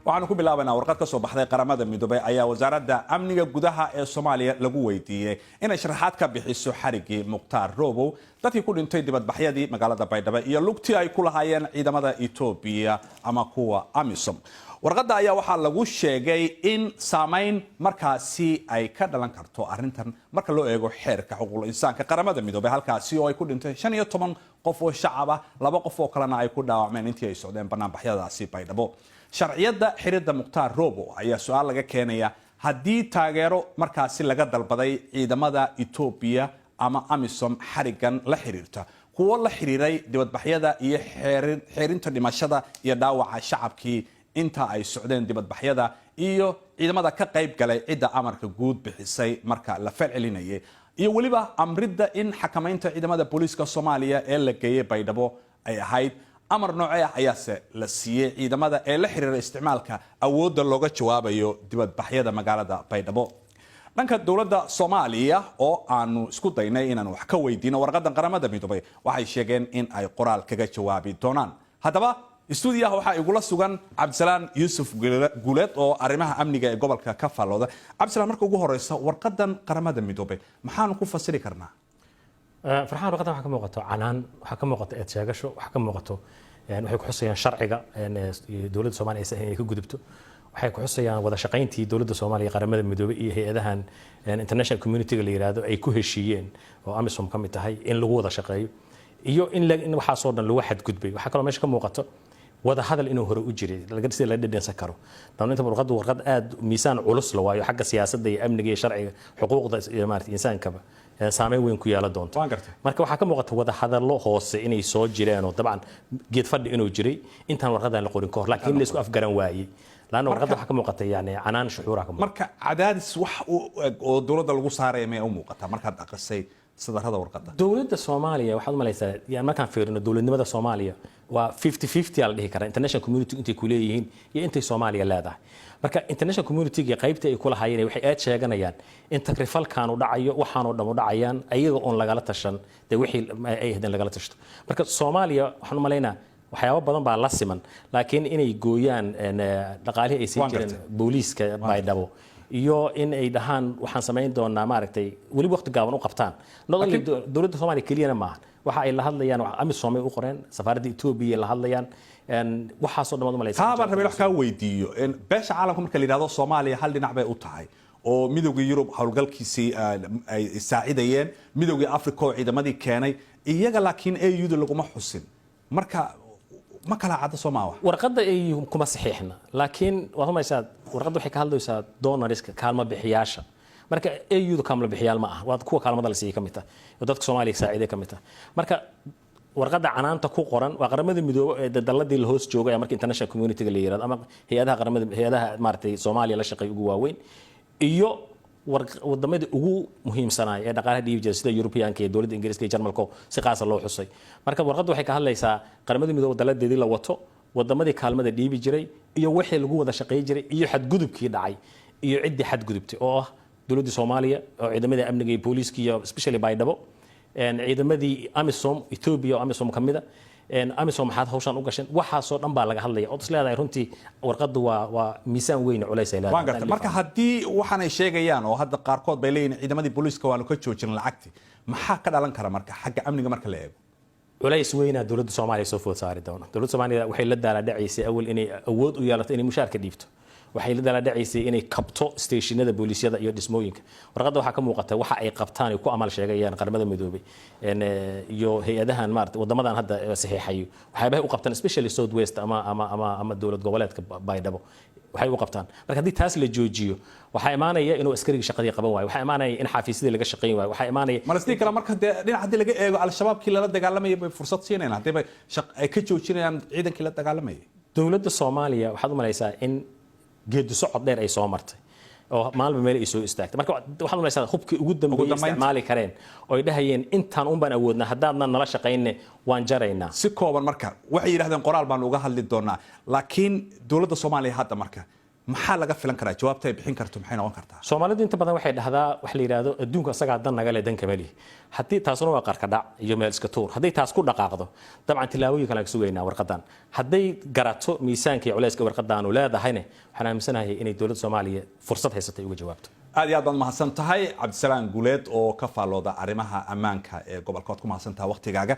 waxaan ku bilaabaynaa warqad ka soo baxday qaramada midoobay ayaa wasaaradda amniga gudaha ee Soomaaliya lagu weydiiyay inay sharaxaad ka bixiso xarigii Muqtaar Robow dadkii ku dhintay dibadbaxyadii magaalada Baydhabo iyo lugtii ay ku lahaayeen ciidamada Itoobiya ama kuwa AMISOM. warqadda ayaa waxaa lagu sheegay in saameyn markaasi ay ka dhalan karto arrintan marka loo eego xeerka xuquuqul insaanka qaramada midoobay halkaasi oo ay ku dhintay 15 qof oo shacab ah 2 qof oo kalena ay ku dhaawacmeen intii ay socdeen banaanbaxyadaasi Baydhabo. sharciyada xirida Muqtaar Robow ayaa su'aal laga keenaya haddii taageero markaasi laga dalbaday ciidamada Itoobiya ama AMISOM xarigan la xiriirta kuwa la xiriiray dibadbaxyada iyo xeerinta dhimashada iyo dhaawaca shacabkii inta ay socdeen dibadbaxyada iyo ciidamada ka qayb galay cidda amarka guud bixisay marka la falcelinayay iyo waliba amrida in xakamaynta ciidamada booliska Soomaaliya ee la geeyay Baydhabo ay ahayd amar noocee ah ayaase la siiyay ciidamada ee la xiriira isticmaalka awoodda looga jawaabayo dibadbaxyada magaalada Baydhabo. dhanka dawladda Soomaaliya oo aanu isku daynay inaan wax ka weydiino warqadan qaramada midoobay waxay sheegeen in ay qoraal kaga jawaabi doonaan. haddaba istuudiyaha waxaa igula sugan Cabdisalaan Yuusuf Guuleed oo arrimaha amniga ee gobolka ka falooda. Cabdisalaan, marka ugu horeysa warqadan qaramada midoobay maxaan ku fasiri karnaa? farxaan warqadan waxa ka muuqato canaan, waxa ka muuqato eed sheegasho, waxa ka muuqato waxay ku xusayaan sharciga dawladda Soomaaliya ay ka gudubto, waxay ku xusayaan wada shaqayntii dawladda Soomaaliya qaramada midoobay iyo hay'adahan international community-ga la yiraahdo ay ku heshiiyeen oo AMISOM ka mid tahay in lagu wada shaqeeyo iyo in waxa soo dhan lagu xadgudbay. waxa kale oo meesha ka muuqato wada hadal inuu hore u jiray laga sii la dhadhansan karo. dawladda warqad aad miisaan culus la waayo xagga siyaasadda iyo amniga iyo sharciga xuquuqda insaankaba saameyn weyn ku yeelan doonto. marka waxaa ka muuqata wada hadallo hoose inay soo jireen oo dabcan geed fadhi inuu jiray intaan warqadan la qorin ka hor, laakiin la isku afgaran waayay laana warqadda waxaa ka muuqata yani canaan shucuura ka muuqata. marka cadaadis wax oo dawladda lagu saaray ma u muuqata markaad aqrisay sadarada warqadda? dawladda Soomaaliya waxaad u malaysaa yani markaan fiirino dawladnimada Soomaaliya waa 50-50 la dhihi karaa international community intay ku leeyihiin iyo intay Soomaaliya leedahay. marka international community-ga qaybta ay ku lahaayeen waxay aad sheeganayaan in takrifalkan u dhacayo waxaan oo dhan u dhacayaan ayaga oo lagala tashan wixii ay hadeen lagala tashto. marka Soomaaliya waxaan u maleynaa waxyaabo badan baa la siman, laakiin inay gooyaan dhaqaalihii ay sii jireen booliiska Baydhabo iyo in ay dhahaan waxaan samayn doonaa maaragtay wali waqti gaaban u qabtaan. dawladda Soomaaliya keliyana maaha, waxa ay la hadlayaan AMISOM ay u qoreen, safaaradda Itoobiya la hadlayaan waxaas oo dhammaad u malaysaa. taaba rabay wax ka weydiiyo in beesha caalamka marka la yiraahdo Soomaaliya hal dhinac bay u tahay oo midowga Yurub hawlgalkiisii ay saacidayeen, midowga Afrika oo ciidamadii keenay iyaga, laakiin AU-da laguma xusin. marka ma kala cad Soomaaliya warqadda ay kuma saxiixna, laakiin waxa maysaa warqadda waxay ka hadlaysaa donoriska kaalmo bixiyaasha. marka AU-da kaalmo bixiyaal ma ah, waa kuwa kaalmada la siiyay ka mid ah oo dadka Soomaaliya saaciday ka mid ah. marka warqadda canaanta ku qoran waa qaramada midoobay ee dalalladii la hoos joogay marka international community-ga la yiraahdo ama hay'adaha maartay Soomaaliya la shaqeey ugu waaweyn iyo wadamada ugu muhiimsanaay ee dhaqaalaha dhiibi jiray sida European-ka iyo dawladda Ingiriiska iyo Jarmalka si qaas loo xusay. marka warqaddu waxay ka hadlaysaa qaramada midoobay daladeedii la wato, wadamadii kaalmada dhiibi jiray iyo wixii lagu wada shaqeey jiray iyo xadgudubkii dhacay iyo ciddii xadgudubtay oo ah dawladda Soomaaliya oo ciidamada amniga iyo booliiska iyo especially Baydhabo ciidamadii AMISOM Itoobiya oo AMISOM ka mid ah AMISOM maxaad hawshan u gashan waxaasoo dhan baa laga hadlaya oo isleedahay runtii warqaddu waa miisaan weyn culays ay leedahay. marka haddii waxaan ay sheegayaan oo hadda qaarkood bay leeyihiin ciidamadii booliiska waanu ka joojin lacagti maxaa ka dhalan kara marka xagga amniga marka la eego? culays weynaa dawladda Soomaaliya soo food saari doona. dawladda Soomaaliya waxay la daala dhacaysay awal inay awood u yeelato inay mushaar ka dhiibto, waxay la daala dhacaysay inay kabto stationada booliisyada iyo dhismooyinka. warqadda waxaa ka muuqata waxa ay qabtaan ay ku amal sheegayaan qaramada midoobay iyo hay'adahan maartay wadamadan hadda saxiixayo waxay u qabtaan especially South West ama dawlad goboleedka Baydhabo waxay u qabtaan. marka haddii taas la joojiyo waxaa imaanaya inuu askariga shaqadii qaban waayo, waxaa imaanaya in xafiisyadii laga shaqeyn waayo, waxaa imaanaya malastii kala marka dhinac haddii laga eego al-shabaabkii lala dagaalamay bay fursad siinayaan haddii ay ka joojinayaan ciidankii la dagaalamayay. dawladda Soomaaliya waxaad u malaysaa in geedi socod dheer ay soo martay oo maalba meel ay soo istaagtay. marka waxaad u malaysaa hubkii ugu dambeeyay isticmaali kareen oo ay dhahayeen intaan un baan awoodnaa haddaadna nala shaqaynne waan jaraynaa. si kooban marka waxay yiraahdeen qoraal baan uga hadli doonaa, laakiin dawladda Soomaaliya hadda marka maxaa laga filan karaa jawaabta ay bixin karto maxay noqon kartaa Soomaalidu inta badan waxay dhahdaa wax la yiraahdo adduunka asaga dan naga leh dan kamali haddii taasuna waa qarka dhac iyo meel iska tuur haddii taas ku dhaqaaqdo dabcan tilaabooyin kale ka sugaynaa warqadan hadday garato miisaanka iyo culayska warqadan uu leedahayna waxaan aaminsanahay inay dawladda Soomaaliya fursad haysatay uga jawaabto aad iyo aad baad mahadsan tahay Cabdisalaam Guuleed oo ka faalooda arrimaha ammaanka ee gobolka ku mahadsan tahay waqtigaaga